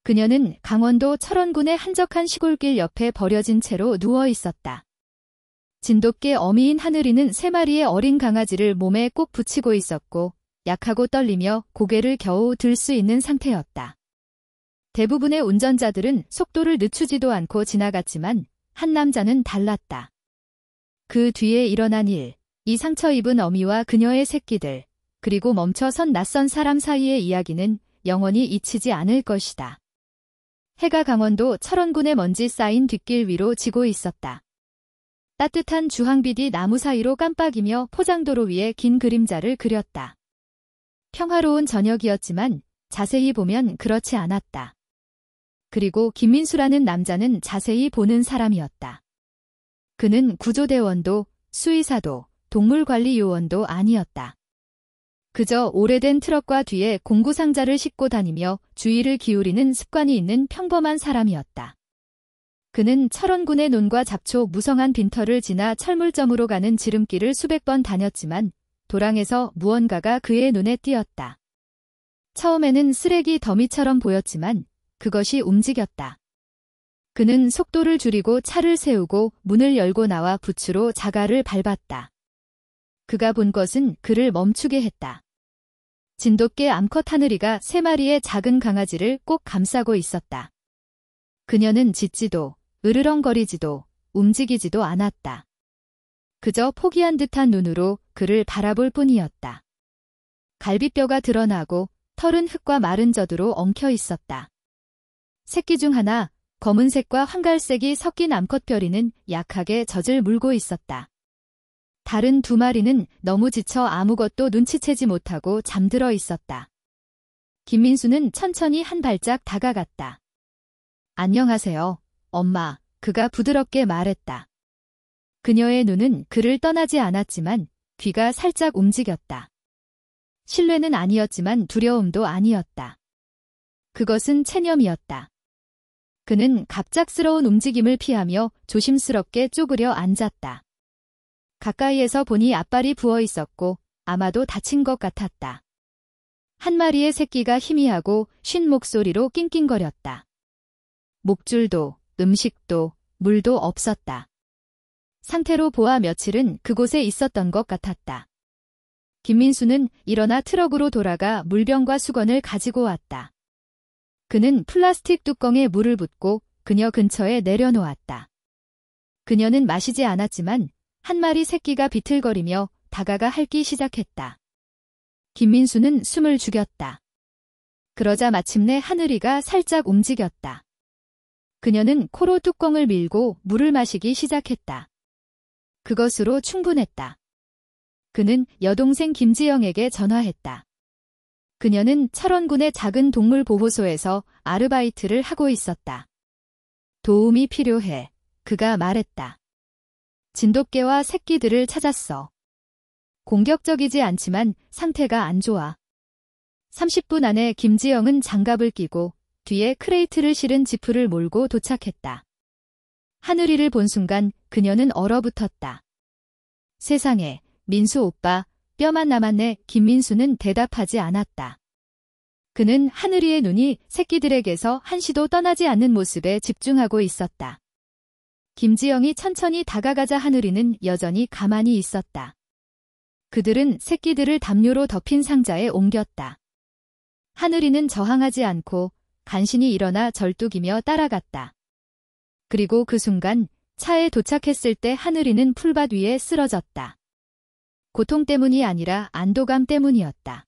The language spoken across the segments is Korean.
그녀는 강원도 철원군의 한적한 시골길 옆에 버려진 채로 누워 있었다. 진돗개 어미인 하늘이는 3마리의 어린 강아지를 몸에 꼭 붙이고 있었고 약하고 떨리며 고개를 겨우 들 수 있는 상태였다. 대부분의 운전자들은 속도를 늦추지도 않고 지나갔지만 한 남자는 달랐다. 그 뒤에 일어난 일, 이 상처 입은 어미와 그녀의 새끼들, 그리고 멈춰선 낯선 사람 사이의 이야기는 영원히 잊히지 않을 것이다. 해가 강원도 철원군의 먼지 쌓인 뒷길 위로 지고 있었다. 따뜻한 주황빛이 나무 사이로 깜빡이며 포장도로 위에 긴 그림자를 그렸다. 평화로운 저녁이었지만 자세히 보면 그렇지 않았다. 그리고 김민수라는 남자는 자세히 보는 사람이었다. 그는 구조대원도 수의사도 동물관리요원도 아니었다. 그저 오래된 트럭과 뒤에 공구상자를 싣고 다니며 주의를 기울이는 습관이 있는 평범한 사람이었다. 그는 철원군의 논과 잡초 무성한 빈터를 지나 철물점으로 가는 지름길을 수백 번 다녔지만 도랑에서 무언가가 그의 눈에 띄었다. 처음에는 쓰레기 더미처럼 보였지만 그것이 움직였다. 그는 속도를 줄이고 차를 세우고 문을 열고 나와 부츠로 자갈을 밟았다. 그가 본 것은 그를 멈추게 했다. 진돗개 암컷 하늘이가 3마리의 작은 강아지를 꼭 감싸고 있었다. 그녀는 짖지도 으르렁거리지도 움직이지도 않았다. 그저 포기한 듯한 눈으로 그를 바라볼 뿐이었다. 갈비뼈가 드러나고 털은 흙과 마른 젖으로 엉켜 있었다. 새끼 중 하나, 검은색과 황갈색이 섞인 암컷별이는 약하게 젖을 물고 있었다. 다른 2마리는 너무 지쳐 아무것도 눈치채지 못하고 잠들어 있었다. 김민수는 천천히 한 발짝 다가갔다. 안녕하세요, 엄마, 그가 부드럽게 말했다. 그녀의 눈은 그를 떠나지 않았지만 귀가 살짝 움직였다. 신뢰는 아니었지만 두려움도 아니었다. 그것은 체념이었다. 그는 갑작스러운 움직임을 피하며 조심스럽게 쪼그려 앉았다. 가까이에서 보니 앞발이 부어 있었고 아마도 다친 것 같았다. 한 마리의 새끼가 희미하고 쉰 목소리로 낑낑거렸다. 목줄도 음식도 물도 없었다. 상태로 보아 며칠은 그곳에 있었던 것 같았다. 김민수는 일어나 트럭으로 돌아가 물병과 수건을 가지고 왔다. 그는 플라스틱 뚜껑에 물을 붓고 그녀 근처에 내려놓았다. 그녀는 마시지 않았지만 한 마리 새끼가 비틀거리며 다가가 핥기 시작했다. 김민수는 숨을 죽였다. 그러자 마침내 하늘이가 살짝 움직였다. 그녀는 코로 뚜껑을 밀고 물을 마시기 시작했다. 그것으로 충분했다. 그는 여동생 김지영에게 전화했다. 그녀는 철원군의 작은 동물보호소에서 아르바이트를 하고 있었다. 도움이 필요해. 그가 말했다. 진돗개와 새끼들을 찾았어. 공격적이지 않지만 상태가 안 좋아. 30분 안에 김지영은 장갑을 끼고 뒤에 크레이트를 실은 지프를 몰고 도착했다. 하늘이를 본 순간 그녀는 얼어붙었다. 세상에, 민수 오빠, 뼈만 남았네. 김민수는 대답하지 않았다. 그는 하늘이의 눈이 새끼들에게서 한시도 떠나지 않는 모습에 집중하고 있었다. 김지영이 천천히 다가가자 하늘이는 여전히 가만히 있었다. 그들은 새끼들을 담요로 덮인 상자에 옮겼다. 하늘이는 저항하지 않고 간신히 일어나 절뚝이며 따라갔다. 그리고 그 순간 차에 도착했을 때 하늘이는 풀밭 위에 쓰러졌다. 고통 때문이 아니라 안도감 때문이었다.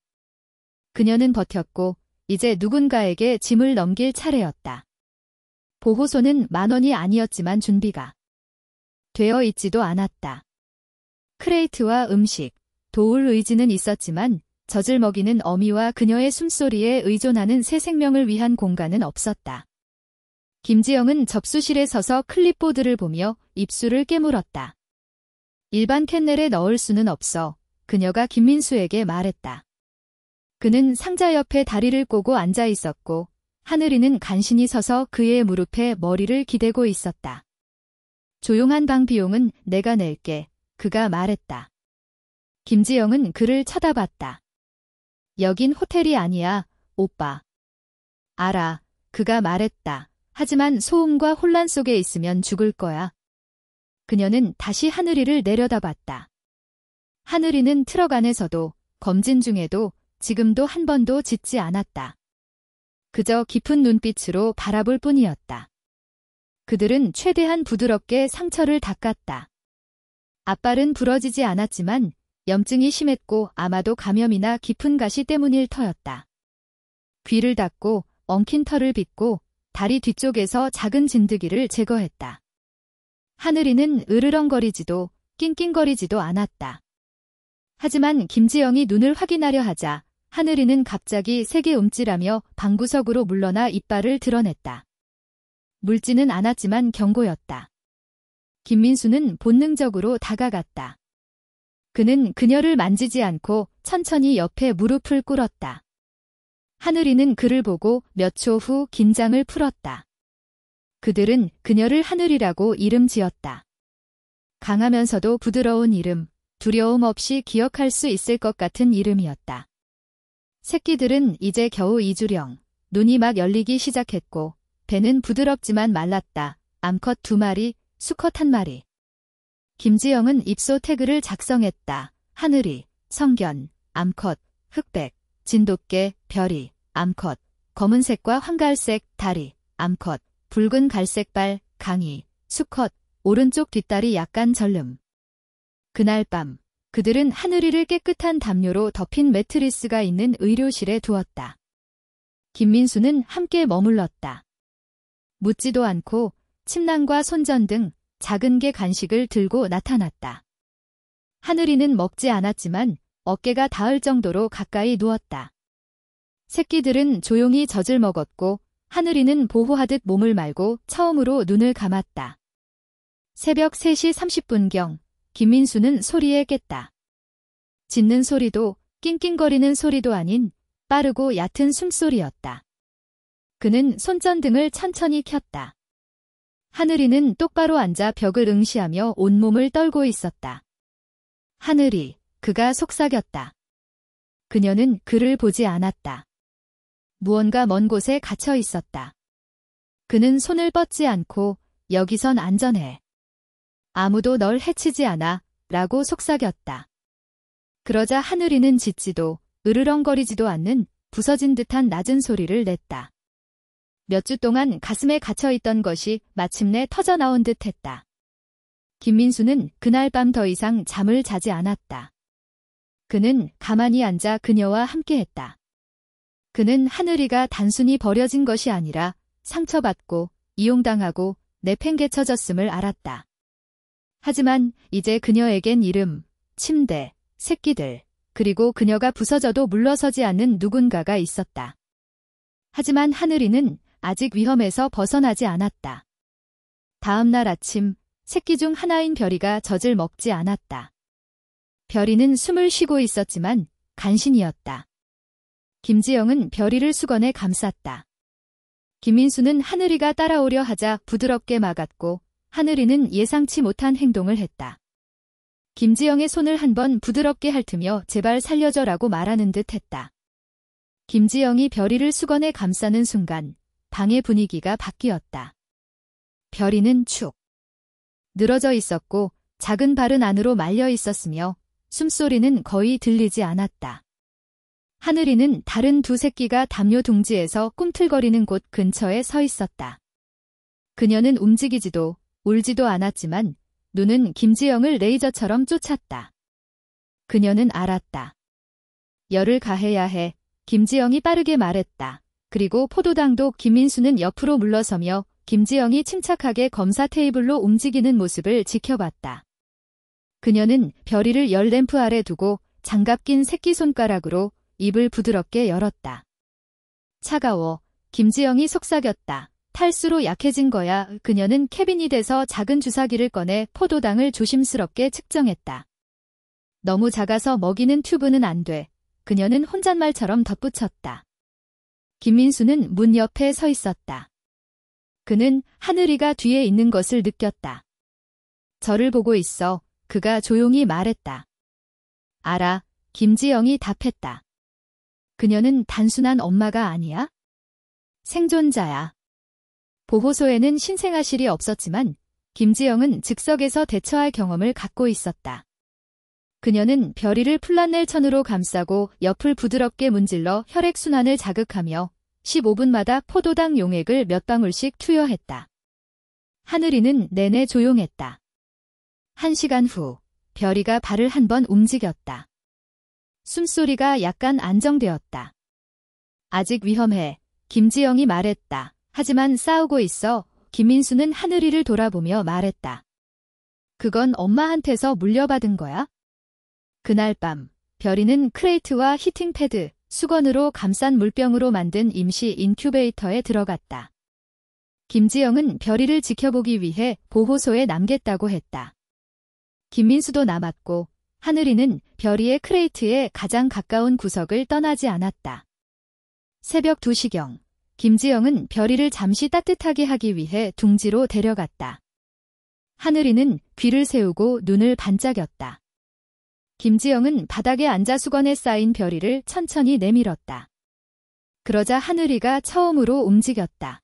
그녀는 버텼고 이제 누군가에게 짐을 넘길 차례였다. 보호소는 10,000원이 아니었지만 준비가 되어 있지도 않았다. 크레이트와 음식, 도울 의지는 있었지만 젖을 먹이는 어미와 그녀의 숨소리에 의존하는 새 생명을 위한 공간은 없었다. 김지영은 접수실에 서서 클립보드를 보며 입술을 깨물었다. 일반 캔넬에 넣을 수는 없어. 그녀가 김민수에게 말했다. 그는 상자 옆에 다리를 꼬고 앉아 있었고 하늘이는 간신히 서서 그의 무릎에 머리를 기대고 있었다. 조용한 방 비용은 내가 낼게. 그가 말했다. 김지영은 그를 쳐다봤다. 여긴 호텔이 아니야, 오빠. 알아. 그가 말했다. 하지만 소음과 혼란 속에 있으면 죽을 거야. 그녀는 다시 하늘이를 내려다봤다. 하늘이는 트럭 안에서도 검진 중에도 지금도 한 번도 짖지 않았다. 그저 깊은 눈빛으로 바라볼 뿐이었다. 그들은 최대한 부드럽게 상처를 닦았다. 앞발은 부러지지 않았지만 염증이 심했고 아마도 감염이나 깊은 가시 때문일 터였다. 귀를 닫고 엉킨 털을 빗고 다리 뒤쪽에서 작은 진드기를 제거했다. 하늘이는 으르렁거리지도 낑낑거리지도 않았다. 하지만 김지영이 눈을 확인하려 하자 하늘이는 갑자기 세게 움찔하며 방구석으로 물러나 이빨을 드러냈다. 물지는 않았지만 경고였다. 김민수는 본능적으로 다가갔다. 그는 그녀를 만지지 않고 천천히 옆에 무릎을 꿇었다. 하늘이는 그를 보고 몇 초 후 긴장을 풀었다. 그들은 그녀를 하늘이라고 이름 지었다. 강하면서도 부드러운 이름, 두려움 없이 기억할 수 있을 것 같은 이름이었다. 새끼들은 이제 겨우 2주령, 눈이 막 열리기 시작했고 배는 부드럽지만 말랐다. 암컷 2마리, 수컷 1마리. 김지영은 입소 태그를 작성했다. 하늘이, 성견, 암컷, 흑백, 진돗개, 별이, 암컷, 검은색과 황갈색, 다리, 암컷, 붉은 갈색발, 강이, 수컷, 오른쪽 뒷다리 약간 절름. 그날 밤, 그들은 하늘이를 깨끗한 담요로 덮인 매트리스가 있는 의료실에 두었다. 김민수는 함께 머물렀다. 묻지도 않고 침낭과 손전 등 작은 개 간식을 들고 나타났다. 하늘이는 먹지 않았지만 어깨가 닿을 정도로 가까이 누웠다. 새끼들은 조용히 젖을 먹었고 하늘이는 보호하듯 몸을 말고 처음으로 눈을 감았다. 새벽 3시 30분경 김민수는 소리에 깼다. 짖는 소리도 낑낑거리는 소리도 아닌 빠르고 얕은 숨소리였다. 그는 손전등을 천천히 켰다. 하늘이는 똑바로 앉아 벽을 응시하며 온몸을 떨고 있었다. 하늘이, 그가 속삭였다. 그녀는 그를 보지 않았다. 무언가 먼 곳에 갇혀 있었다. 그는 손을 뻗지 않고 여기선 안전해. 아무도 널 해치지 않아 라고 속삭였다. 그러자 하늘이는 짖지도 으르렁거리지도 않는 부서진 듯한 낮은 소리를 냈다. 몇 주 동안 가슴에 갇혀있던 것이 마침내 터져나온 듯 했다. 김민수는 그날 밤 더 이상 잠을 자지 않았다. 그는 가만히 앉아 그녀와 함께했다. 그는 하늘이가 단순히 버려진 것이 아니라 상처받고 이용당하고 내팽개쳐졌음을 알았다. 하지만 이제 그녀에겐 이름, 침대, 새끼들, 그리고 그녀가 부서져도 물러서지 않는 누군가가 있었다. 하지만 하늘이는 아직 위험에서 벗어나지 않았다. 다음 날 아침, 새끼 중 하나인 별이가 젖을 먹지 않았다. 별이는 숨을 쉬고 있었지만 간신이었다. 김지영은 별이를 수건에 감쌌다. 김민수는 하늘이가 따라오려 하자 부드럽게 막았고 하늘이는 예상치 못한 행동을 했다. 김지영의 손을 한번 부드럽게 핥으며 제발 살려줘라고 말하는 듯 했다. 김지영이 별이를 수건에 감싸는 순간 방의 분위기가 바뀌었다. 별이는 축 늘어져 있었고 작은 발은 안으로 말려 있었으며 숨소리는 거의 들리지 않았다. 하늘이는 다른 두 새끼가 담요 둥지에서 꿈틀거리는 곳 근처에 서 있었다. 그녀는 움직이지도 울지도 않았지만 눈은 김지영을 레이저처럼 쫓았다. 그녀는 알았다. 열을 가해야 해. 김지영이 빠르게 말했다. 그리고 포도당도 김민수는 옆으로 물러서며 김지영이 침착하게 검사 테이블로 움직이는 모습을 지켜봤다. 그녀는 별이를 열 램프 아래 두고 장갑 낀 새끼손가락으로 입을 부드럽게 열었다. 차가워. 김지영이 속삭였다. 탈수로 약해진 거야. 그녀는 캐비닛에서 작은 주사기를 꺼내 포도당을 조심스럽게 측정했다. 너무 작아서 먹이는 튜브는 안 돼. 그녀는 혼잣말처럼 덧붙였다. 김민수는 문 옆에 서 있었다. 그는 하늘이가 뒤에 있는 것을 느꼈다. 저를 보고 있어. 그가 조용히 말했다. 알아. 김지영이 답했다. 그녀는 단순한 엄마가 아니야? 생존자야. 보호소에는 신생아실이 없었지만 김지영은 즉석에서 대처할 경험을 갖고 있었다. 그녀는 별이를 플란넬 천으로 감싸고 옆을 부드럽게 문질러 혈액순환을 자극하며 15분마다 포도당 용액을 몇 방울씩 투여했다. 하늘이는 내내 조용했다. 1시간 후, 별이가 발을 한 번 움직였다. 숨소리가 약간 안정되었다. 아직 위험해, 김지영이 말했다. 하지만 싸우고 있어. 김민수는 하늘이를 돌아보며 말했다. 그건 엄마한테서 물려받은 거야? 그날 밤, 별이는 크레이트와 히팅패드, 수건으로 감싼 물병으로 만든 임시 인큐베이터에 들어갔다. 김지영은 별이를 지켜보기 위해 보호소에 남겠다고 했다. 김민수도 남았고 하늘이는 별이의 크레이트에 가장 가까운 구석을 떠나지 않았다. 새벽 2시경, 김지영은 별이를 잠시 따뜻하게 하기 위해 둥지로 데려갔다. 하늘이는 귀를 세우고 눈을 반짝였다. 김지영은 바닥에 앉아 수건에 쌓인 별이를 천천히 내밀었다. 그러자 하늘이가 처음으로 움직였다.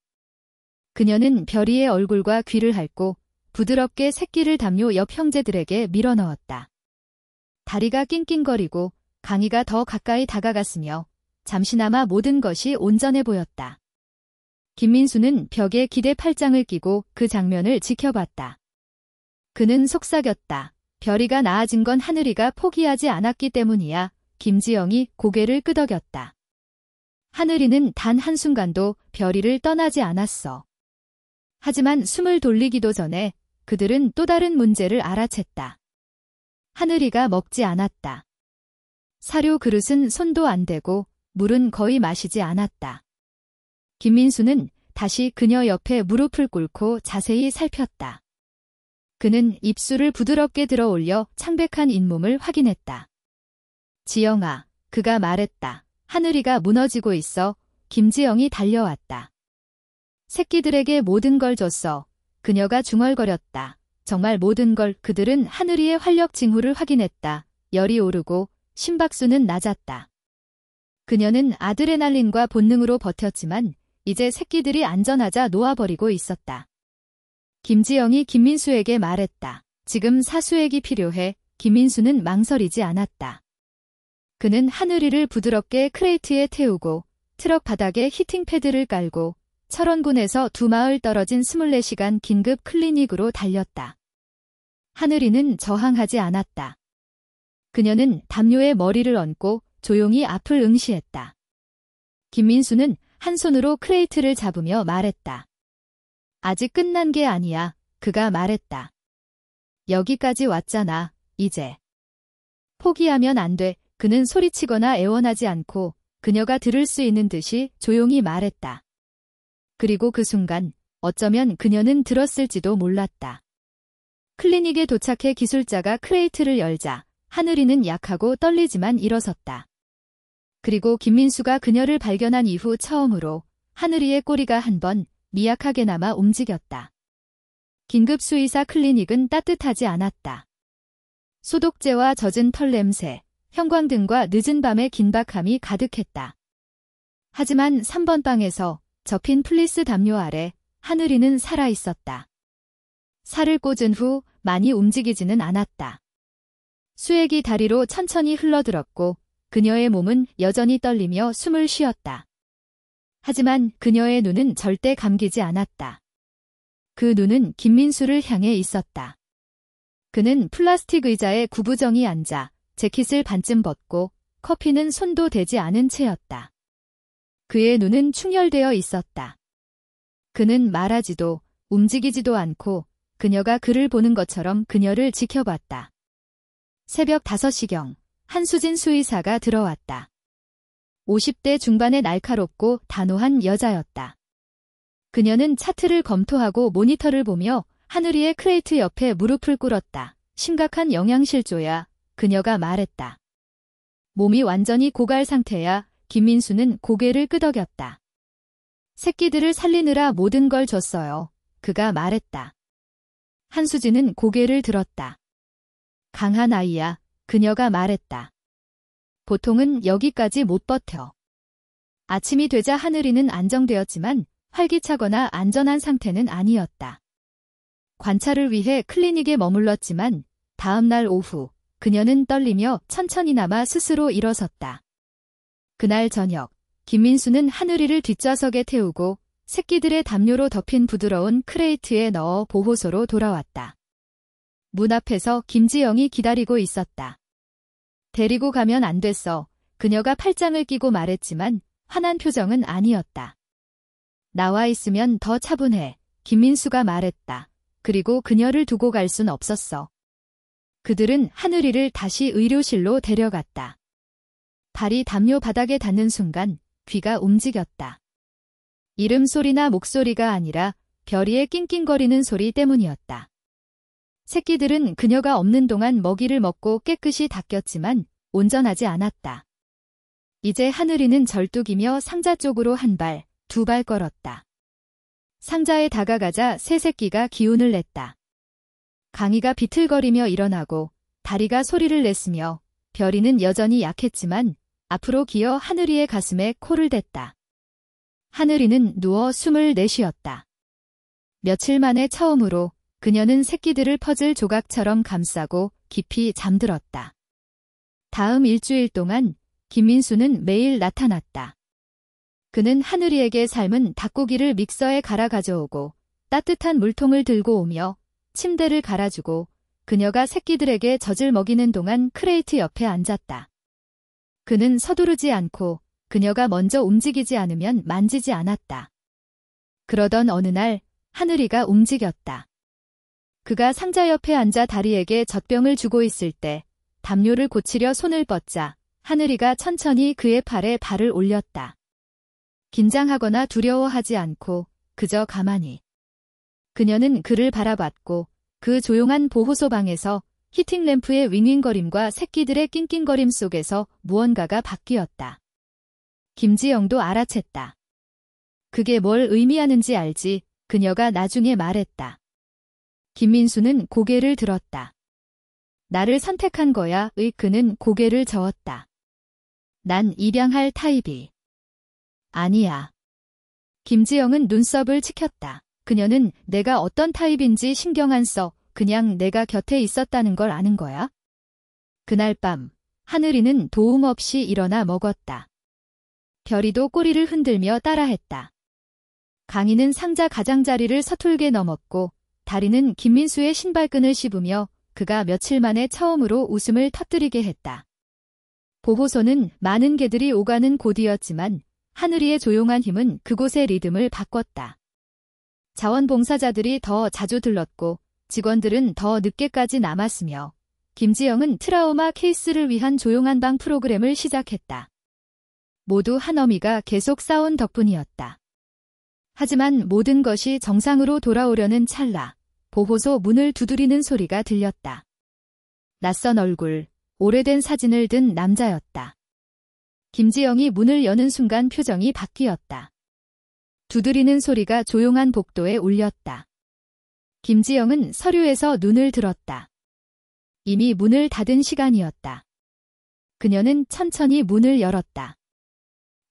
그녀는 별이의 얼굴과 귀를 핥고 부드럽게 새끼를 담요 옆 형제들에게 밀어넣었다. 다리가 낑낑거리고 강이가 더 가까이 다가갔으며 잠시나마 모든 것이 온전해 보였다. 김민수는 벽에 기대 팔짱을 끼고 그 장면을 지켜봤다. 그는 속삭였다. 별이가 나아진 건 하늘이가 포기하지 않았기 때문이야. 김지영이 고개를 끄덕였다. 하늘이는 단 한순간도 별이를 떠나지 않았어. 하지만 숨을 돌리기도 전에 그들은 또 다른 문제를 알아챘다. 하늘이가 먹지 않았다. 사료 그릇은 손도 안 대고 물은 거의 마시지 않았다. 김민수는 다시 그녀 옆에 무릎을 꿇고 자세히 살폈다. 그는 입술을 부드럽게 들어 올려 창백한 잇몸을 확인했다. 지영아, 그가 말했다. 하늘이가 무너지고 있어. 김지영이 달려왔다. 새끼들에게 모든 걸 줬어. 그녀가 중얼거렸다. 정말 모든 걸. 그들은 하늘이의 활력 징후를 확인했다. 열이 오르고 심박수는 낮았다. 그녀는 아드레날린과 본능으로 버텼지만 이제 새끼들이 안전하자 놓아버리고 있었다. 김지영이 김민수에게 말했다. 지금 사수액이 필요해. 김민수는 망설이지 않았다. 그는 하늘이를 부드럽게 크레이트에 태우고 트럭 바닥에 히팅패드를 깔고 철원군에서 2마을 떨어진 24시간 긴급 클리닉으로 달렸다. 하늘이는 저항하지 않았다. 그녀는 담요에 머리를 얹고 조용히 앞을 응시했다. 김민수는 한 손으로 크레이트를 잡으며 말했다. 아직 끝난 게 아니야. 그가 말했다. 여기까지 왔잖아. 이제. 포기하면 안 돼. 그는 소리치거나 애원하지 않고 그녀가 들을 수 있는 듯이 조용히 말했다. 그리고 그 순간 어쩌면 그녀는 들었을지도 몰랐다. 클리닉에 도착해 기술자가 크레이트를 열자 하늘이는 약하고 떨리지만 일어섰다. 그리고 김민수가 그녀를 발견한 이후 처음으로 하늘이의 꼬리가 한 번 미약하게나마 움직였다. 긴급수의사 클리닉은 따뜻하지 않았다. 소독제와 젖은 털 냄새, 형광등과 늦은 밤의 긴박함이 가득했다. 하지만 3번 방에서 접힌 플리스 담요 아래 하늘이는 살아있었다. 살을 꽂은 후 많이 움직이지는 않았다. 수액이 다리로 천천히 흘러들었고 그녀의 몸은 여전히 떨리며 숨을 쉬었다. 하지만 그녀의 눈은 절대 감기지 않았다. 그 눈은 김민수를 향해 있었다. 그는 플라스틱 의자에 구부정히 앉아 재킷을 반쯤 벗고 커피는 손도 대지 않은 채였다. 그의 눈은 충혈되어 있었다. 그는 말하지도 움직이지도 않고 그녀가 그를 보는 것처럼 그녀를 지켜봤다. 새벽 5시경 한수진 수의사가 들어왔다. 50대 중반의 날카롭고 단호한 여자였다. 그녀는 차트를 검토하고 모니터를 보며 하늘이의 크레이트 옆에 무릎을 꿇었다. 심각한 영양실조야. 그녀가 말했다. 몸이 완전히 고갈 상태야. 김민수는 고개를 끄덕였다. 새끼들을 살리느라 모든 걸 줬어요. 그가 말했다. 한수진은 고개를 들었다. 강한 아이야. 그녀가 말했다. 보통은 여기까지 못 버텨. 아침이 되자 하늘이는 안정되었지만 활기차거나 안전한 상태는 아니었다. 관찰을 위해 클리닉에 머물렀지만 다음 날 오후 그녀는 떨리며 천천히나마 스스로 일어섰다. 그날 저녁 김민수는 하늘이를 뒷좌석에 태우고 새끼들의 담요로 덮인 부드러운 크레이트에 넣어 보호소로 돌아왔다. 문 앞에서 김지영이 기다리고 있었다. 데리고 가면 안 됐어. 그녀가 팔짱을 끼고 말했지만 화난 표정은 아니었다. 나와 있으면 더 차분해. 김민수가 말했다. 그리고 그녀를 두고 갈 순 없었어. 그들은 하늘이를 다시 의료실로 데려갔다. 발이 담요 바닥에 닿는 순간 귀가 움직였다. 이름 소리나 목소리가 아니라 별이의 낑낑거리는 소리 때문이었다. 새끼들은 그녀가 없는 동안 먹이를 먹고 깨끗이 닦였지만 온전하지 않았다. 이제 하늘이는 절뚝이며 상자 쪽으로 한 발, 두 발 걸었다. 상자에 다가가자 새 새끼가 기운을 냈다. 강이가 비틀거리며 일어나고 다리가 소리를 냈으며 별이는 여전히 약했지만 앞으로 기어 하늘이의 가슴에 코를 댔다. 하늘이는 누워 숨을 내쉬었다. 며칠 만에 처음으로 그녀는 새끼들을 퍼즐 조각처럼 감싸고 깊이 잠들었다. 다음 일주일 동안 김민수는 매일 나타났다. 그는 하늘이에게 삶은 닭고기를 믹서에 갈아 가져오고 따뜻한 물통을 들고 오며 침대를 갈아주고 그녀가 새끼들에게 젖을 먹이는 동안 크레이트 옆에 앉았다. 그는 서두르지 않고 그녀가 먼저 움직이지 않으면 만지지 않았다. 그러던 어느 날 하늘이가 움직였다. 그가 상자 옆에 앉아 다리에게 젖병을 주고 있을 때 담요를 고치려 손을 뻗자 하늘이가 천천히 그의 팔에 발을 올렸다. 긴장하거나 두려워하지 않고 그저 가만히. 그녀는 그를 바라봤고 그 조용한 보호소 방에서 히팅 램프의 윙윙거림과 새끼들의 낑낑거림 속에서 무언가가 바뀌었다. 김지영도 알아챘다. 그게 뭘 의미하는지 알지? 그녀가 나중에 말했다. 김민수는 고개를 들었다. 나를 선택한 거야. 그는 고개를 저었다. 난 입양할 타입이 아니야. 김지영은 눈썹을 치켰다. 그녀는 내가 어떤 타입인지 신경 안 써. 그냥 내가 곁에 있었다는 걸 아는 거야. 그날 밤 하늘이는 도움 없이 일어나 먹었다. 별이도 꼬리를 흔들며 따라했다. 강이는 상자 가장자리를 서툴게 넘었고 다리는 김민수의 신발끈을 씹으며 그가 며칠 만에 처음으로 웃음을 터뜨리게 했다. 보호소는 많은 개들이 오가는 곳이었지만 하늘이의 조용한 힘은 그곳의 리듬을 바꿨다. 자원봉사자들이 더 자주 들렀고 직원들은 더 늦게까지 남았으며 김지영은 트라우마 케이스를 위한 조용한 방 프로그램을 시작했다. 모두 한 어미가 계속 싸운 덕분이었다. 하지만 모든 것이 정상으로 돌아오려는 찰나 보호소 문을 두드리는 소리가 들렸다. 낯선 얼굴, 오래된 사진을 든 남자였다. 김지영이 문을 여는 순간 표정이 바뀌었다. 두드리는 소리가 조용한 복도에 울렸다. 김지영은 서류에서 눈을 들었다. 이미 문을 닫은 시간이었다. 그녀는 천천히 문을 열었다.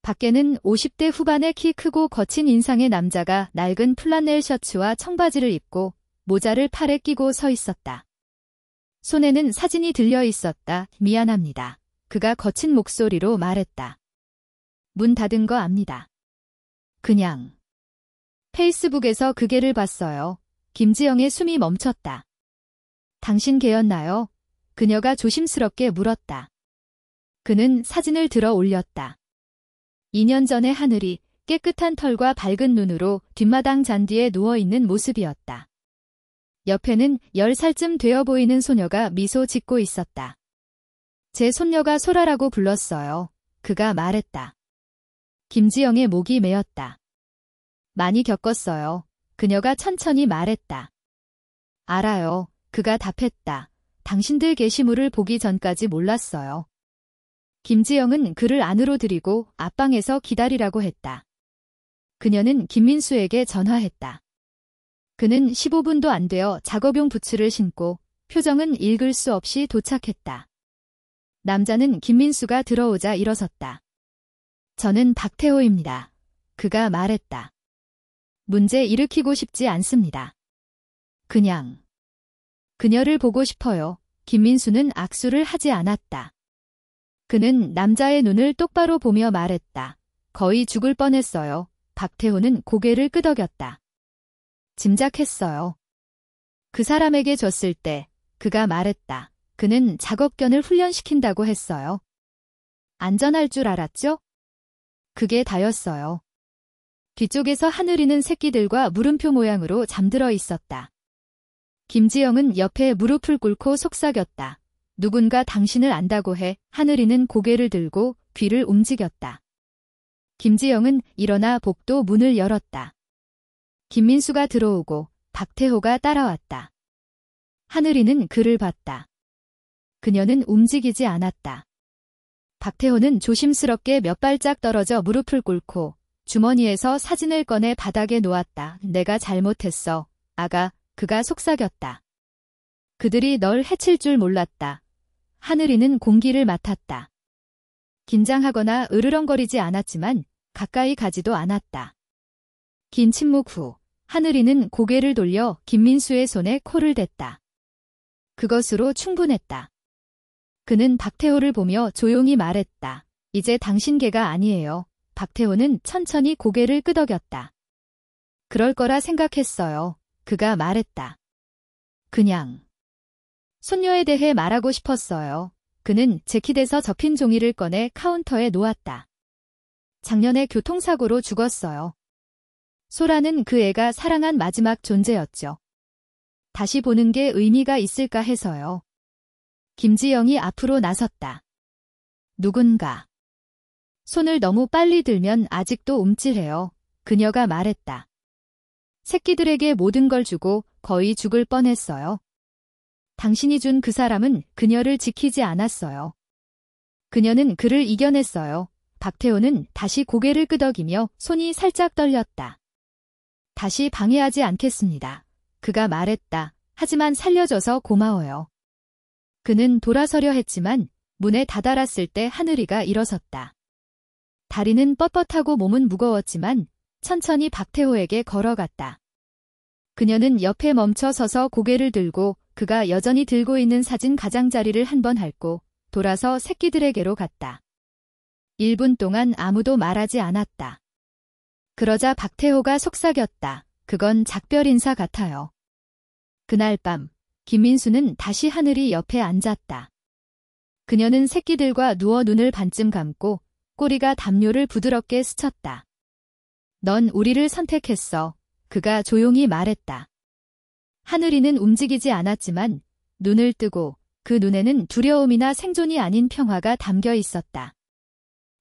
밖에는 50대 후반의 키 크고 거친 인상의 남자가 낡은 플라넬 셔츠와 청바지를 입고 모자를 팔에 끼고 서 있었다. 손에는 사진이 들려 있었다. 미안합니다. 그가 거친 목소리로 말했다. 문 닫은 거 압니다. 그냥. 페이스북에서 그 개를 봤어요. 김지영의 숨이 멈췄다. 당신 개였나요? 그녀가 조심스럽게 물었다. 그는 사진을 들어 올렸다. 2년 전의 하늘이 깨끗한 털과 밝은 눈으로 뒷마당 잔디에 누워있는 모습이었다. 옆에는 10살쯤 되어 보이는 소녀가 미소 짓고 있었다. 제 손녀가 소라라고 불렀어요. 그가 말했다. 김지영의 목이 메었다. 많이 겪었어요. 그녀가 천천히 말했다. 알아요. 그가 답했다. 당신들 게시물을 보기 전까지 몰랐어요. 김지영은 그를 안으로 들이고 앞방에서 기다리라고 했다. 그녀는 김민수에게 전화했다. 그는 15분도 안 되어 작업용 부츠를 신고 표정은 읽을 수 없이 도착했다. 남자는 김민수가 들어오자 일어섰다. 저는 박태호입니다. 그가 말했다. 문제 일으키고 싶지 않습니다. 그냥 그녀를 보고 싶어요. 김민수는 악수를 하지 않았다. 그는 남자의 눈을 똑바로 보며 말했다. 거의 죽을 뻔했어요. 박태호는 고개를 끄덕였다. 짐작했어요. 그 사람에게 줬을 때 그가 말했다. 그는 작업견을 훈련시킨다고 했어요. 안전할 줄 알았죠? 그게 다였어요. 뒤쪽에서 하늘이는 새끼들과 물음표 모양으로 잠들어 있었다. 김지영은 옆에 무릎을 꿇고 속삭였다. 누군가 당신을 안다고 해. 하늘이는 고개를 들고 귀를 움직였다. 김지영은 일어나 복도 문을 열었다. 김민수가 들어오고 박태호가 따라왔다. 하늘이는 그를 봤다. 그녀는 움직이지 않았다. 박태호는 조심스럽게 몇 발짝 떨어져 무릎을 꿇고 주머니에서 사진을 꺼내 바닥에 놓았다. 내가 잘못했어. 아가, 그가 속삭였다. 그들이 널 해칠 줄 몰랐다. 하늘이는 공기를 맡았다. 긴장하거나 으르렁거리지 않았지만 가까이 가지도 않았다. 긴 침묵 후 하늘이는 고개를 돌려 김민수의 손에 코를 댔다. 그것으로 충분했다. 그는 박태호를 보며 조용히 말했다. 이제 당신 개가 아니에요. 박태호는 천천히 고개를 끄덕였다. 그럴 거라 생각했어요. 그가 말했다. 그냥 손녀에 대해 말하고 싶었어요. 그는 재킷에서 접힌 종이를 꺼내 카운터에 놓았다. 작년에 교통사고로 죽었어요. 소라는 그 애가 사랑한 마지막 존재였죠. 다시 보는 게 의미가 있을까 해서요. 김지영이 앞으로 나섰다. 누군가. 손을 너무 빨리 들면 아직도 움찔해요. 그녀가 말했다. 새끼들에게 모든 걸 주고 거의 죽을 뻔했어요. 당신이 준 그 사람은 그녀를 지키지 않았어요. 그녀는 그를 이겨냈어요. 박태호는 다시 고개를 끄덕이며 손이 살짝 떨렸다. 다시 방해하지 않겠습니다. 그가 말했다. 하지만 살려줘서 고마워요. 그는 돌아서려 했지만 문에 다다랐을 때 하늘이가 일어섰다. 다리는 뻣뻣하고 몸은 무거웠지만 천천히 박태호에게 걸어갔다. 그녀는 옆에 멈춰 서서 고개를 들고 그가 여전히 들고 있는 사진 가장자리를 한번 핥고 돌아서 새끼들에게로 갔다. 1분 동안 아무도 말하지 않았다. 그러자 박태호가 속삭였다. 그건 작별 인사 같아요. 그날 밤 김민수는 다시 하늘이 옆에 앉았다. 그녀는 새끼들과 누워 눈을 반쯤 감고 꼬리가 담요를 부드럽게 스쳤다. 넌 우리를 선택했어. 그가 조용히 말했다. 하늘이는 움직이지 않았지만 눈을 뜨고 그 눈에는 두려움이나 생존이 아닌 평화가 담겨 있었다.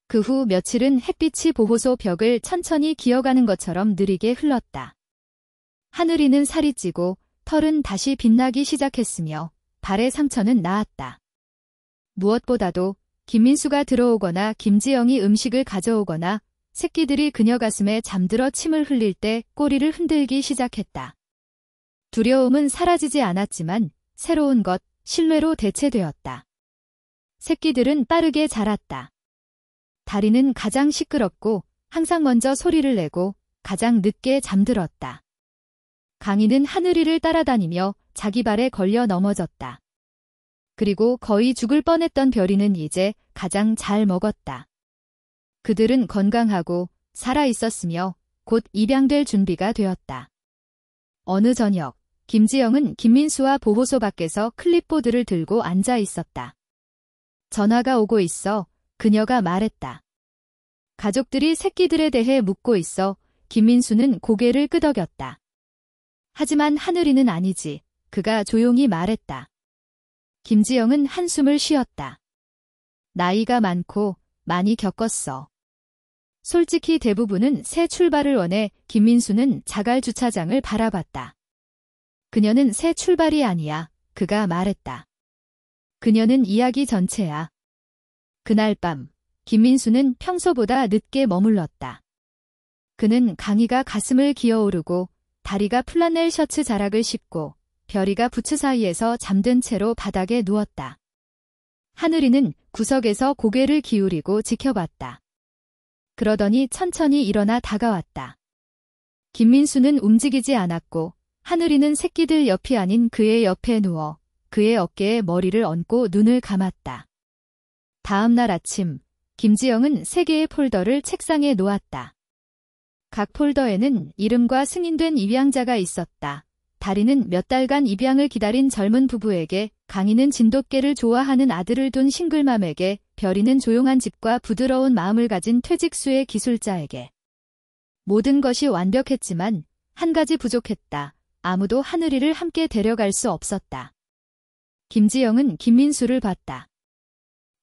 그 후 며칠은 햇빛이 보호소 벽을 천천히 기어가는 것처럼 느리게 흘렀다. 하늘이는 살이 찌고 털은 다시 빛나기 시작했으며 발의 상처는 나았다. 무엇보다도 김민수가 들어오거나 김지영이 음식을 가져오거나 새끼들이 그녀 가슴에 잠들어 침을 흘릴 때 꼬리를 흔들기 시작했다. 두려움은 사라지지 않았지만 새로운 것, 신뢰로 대체되었다. 새끼들은 빠르게 자랐다. 다리는 가장 시끄럽고 항상 먼저 소리를 내고 가장 늦게 잠들었다. 강이는 하늘이를 따라다니며 자기 발에 걸려 넘어졌다. 그리고 거의 죽을 뻔했던 별이는 이제 가장 잘 먹었다. 그들은 건강하고 살아 있었으며 곧 입양될 준비가 되었다. 어느 저녁, 김지영은 김민수와 보호소 밖에서 클립보드를 들고 앉아 있었다. 전화가 오고 있어. 그녀가 말했다. 가족들이 새끼들에 대해 묻고 있어. 김민수는 고개를 끄덕였다. 하지만 하늘이는 아니지. 그가 조용히 말했다. 김지영은 한숨을 쉬었다. 나이가 많고 많이 겪었어. 솔직히 대부분은 새 출발을 원해. 김민수는 자갈 주차장을 바라봤다. 그녀는 새 출발이 아니야. 그가 말했다. 그녀는 이야기 전체야. 그날 밤, 김민수는 평소보다 늦게 머물렀다. 그는 강희가 가슴을 기어오르고 다리가 플라넬 셔츠 자락을 씹고 별이가 부츠 사이에서 잠든 채로 바닥에 누웠다. 하늘이는 구석에서 고개를 기울이고 지켜봤다. 그러더니 천천히 일어나 다가왔다. 김민수는 움직이지 않았고 하늘이는 새끼들 옆이 아닌 그의 옆에 누워 그의 어깨에 머리를 얹고 눈을 감았다. 다음 날 아침, 김지영은 3개의 폴더를 책상에 놓았다. 각 폴더에는 이름과 승인된 입양자가 있었다. 다리는 몇 달간 입양을 기다린 젊은 부부에게, 강희는 진돗개를 좋아하는 아들을 둔 싱글맘에게, 별이는 조용한 집과 부드러운 마음을 가진 퇴직수의 기술자에게. 모든 것이 완벽했지만 한 가지 부족했다. 아무도 하늘이를 함께 데려갈 수 없었다. 김지영은 김민수를 봤다.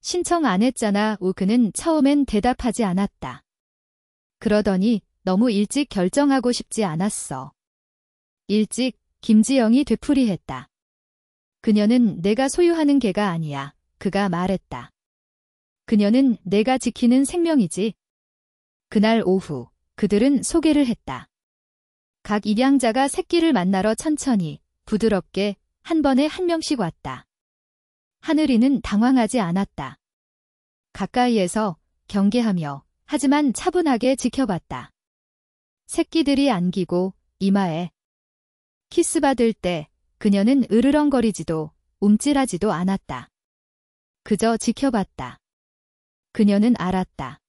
신청 안 했잖아. 그는 처음엔 대답하지 않았다. 그러더니 너무 일찍 결정하고 싶지 않았어. 일찍, 김지영이 되풀이했다. 그녀는 내가 소유하는 개가 아니야. 그가 말했다. 그녀는 내가 지키는 생명이지. 그날 오후, 그들은 소개를 했다. 각 입양자가 새끼를 만나러 천천히, 부드럽게, 한 번에 한 명씩 왔다. 하늘이는 당황하지 않았다. 가까이에서 경계하며, 하지만 차분하게 지켜봤다. 새끼들이 안기고 이마에 키스받을 때 그녀는 으르렁거리지도 움찔하지도 않았다. 그저 지켜봤다. 그녀는 알았다.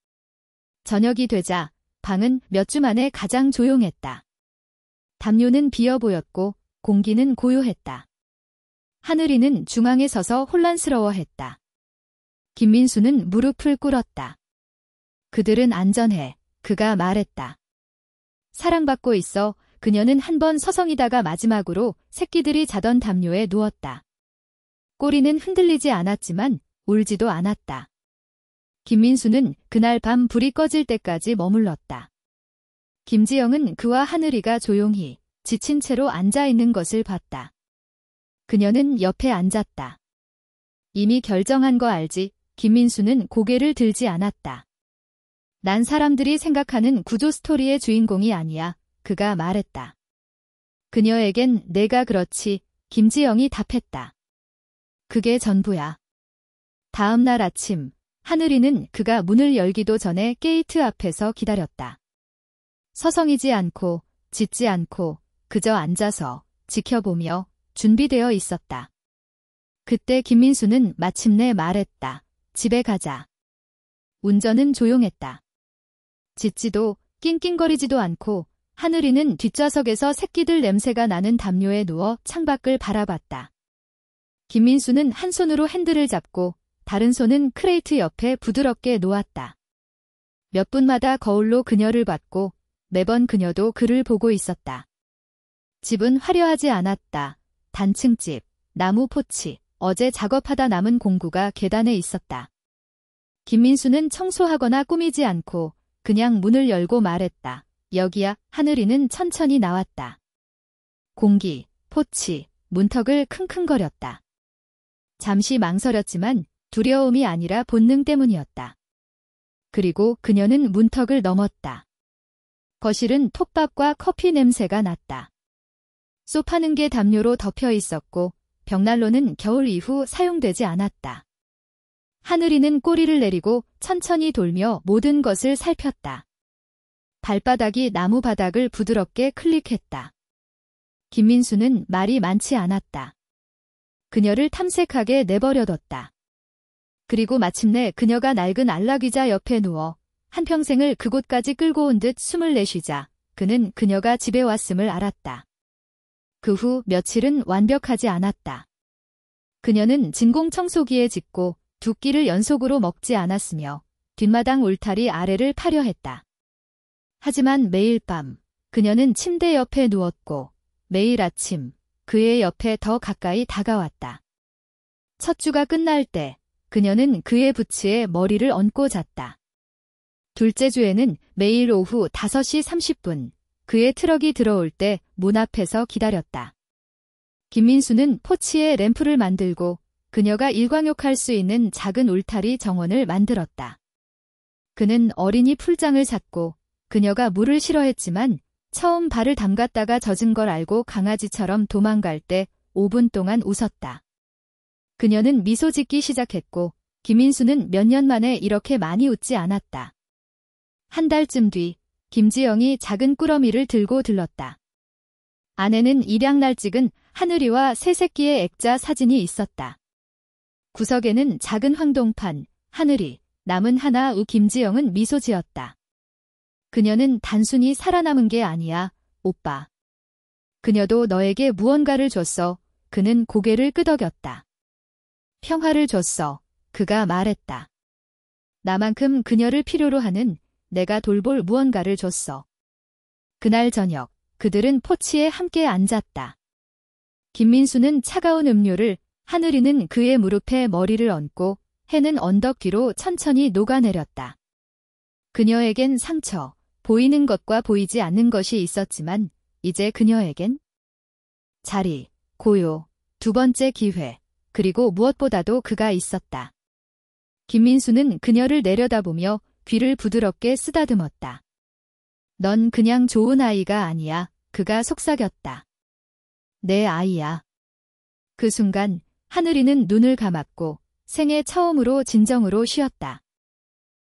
저녁이 되자 방은 몇 주 만에 가장 조용했다. 담요는 비어 보였고 공기는 고요했다. 하늘이는 중앙에 서서 혼란스러워했다. 김민수는 무릎을 꿇었다. 그들은 안전해. 그가 말했다. 사랑받고 있어. 그녀는 한 번 서성이다가 마지막으로 새끼들이 자던 담요에 누웠다. 꼬리는 흔들리지 않았지만 울지도 않았다. 김민수는 그날 밤 불이 꺼질 때까지 머물렀다. 김지영은 그와 하늘이가 조용히 지친 채로 앉아있는 것을 봤다. 그녀는 옆에 앉았다. 이미 결정한 거 알지? 김민수는 고개를 들지 않았다. 난 사람들이 생각하는 구조 스토리의 주인공이 아니야. 그가 말했다. 그녀에겐 내가 그렇지. 김지영이 답했다. 그게 전부야. 다음 날 아침, 하늘이는 그가 문을 열기도 전에 게이트 앞에서 기다렸다. 서성이지 않고, 짖지 않고, 그저 앉아서 지켜보며 준비되어 있었다. 그때 김민수는 마침내 말했다. 집에 가자. 운전은 조용했다. 짖지도 낑낑거리지도 않고 하늘이는 뒷좌석에서 새끼들 냄새가 나는 담요에 누워 창밖을 바라봤다. 김민수는 한 손으로 핸들을 잡고 다른 손은 크레이트 옆에 부드럽게 놓았다. 몇 분마다 거울로 그녀를 봤고 매번 그녀도 그를 보고 있었다. 집은 화려하지 않았다. 단층집, 나무 포치, 어제 작업하다 남은 공구가 계단에 있었다. 김민수는 청소하거나 꾸미지 않고 그냥 문을 열고 말했다. 여기야. 하늘이는 천천히 나왔다. 공기, 포치, 문턱을 킁킁거렸다. 잠시 망설였지만 두려움이 아니라 본능 때문이었다. 그리고 그녀는 문턱을 넘었다. 거실은 톱밥과 커피 냄새가 났다. 소파는 개 담요로 덮여 있었고 벽난로는 겨울 이후 사용되지 않았다. 하늘이는 꼬리를 내리고 천천히 돌며 모든 것을 살폈다. 발바닥이 나무 바닥을 부드럽게 클릭했다. 김민수는 말이 많지 않았다. 그녀를 탐색하게 내버려뒀다. 그리고 마침내 그녀가 낡은 안락의자 옆에 누워 한평생을 그곳까지 끌고 온 듯 숨을 내쉬자 그는 그녀가 집에 왔음을 알았다. 그 후 며칠은 완벽하지 않았다. 그녀는 진공청소기에 짚고 두 끼를 연속으로 먹지 않았으며 뒷마당 울타리 아래를 파려 했다. 하지만 매일 밤 그녀는 침대 옆에 누웠고 매일 아침 그의 옆에 더 가까이 다가왔다. 첫 주가 끝날 때 그녀는 그의 부츠에 머리를 얹고 잤다. 둘째 주에는 매일 오후 5시 30분 그의 트럭이 들어올 때 문 앞에서 기다렸다. 김민수는 포치에 램프를 만들고 그녀가 일광욕할 수 있는 작은 울타리 정원을 만들었다. 그는 어린이 풀장을 샀고 그녀가 물을 싫어했지만 처음 발을 담갔다가 젖은 걸 알고 강아지처럼 도망갈 때 5분 동안 웃었다. 그녀는 미소 짓기 시작했고 김민수는 몇 년 만에 이렇게 많이 웃지 않았다. 한 달쯤 뒤 김지영이 작은 꾸러미를 들고 들렀다. 안에는 입양날 찍은 하늘이와 새 새끼의 액자 사진이 있었다. 구석에는 작은 황동판, 하늘이, 남은 하나 우 김지영은 미소 지었다. 그녀는 단순히 살아남은 게 아니야, 오빠. 그녀도 너에게 무언가를 줬어. 그는 고개를 끄덕였다. 평화를 줬어. 그가 말했다. 나만큼 그녀를 필요로 하는 내가 돌볼 무언가를 줬어. 그날 저녁, 그들은 포치에 함께 앉았다. 김민수는 차가운 음료를, 하늘이는 그의 무릎에 머리를 얹고 해는 언덕 뒤로 천천히 녹아내렸다. 그녀에겐 상처, 보이는 것과 보이지 않는 것이 있었지만 이제 그녀에겐 자리, 고요, 두 번째 기회, 그리고 무엇보다도 그가 있었다. 김민수는 그녀를 내려다보며 귀를 부드럽게 쓰다듬었다. 넌 그냥 좋은 아이가 아니야. 그가 속삭였다. 내 아이야. 그 순간 하늘이는 눈을 감았고 생애 처음으로 진정으로 쉬었다.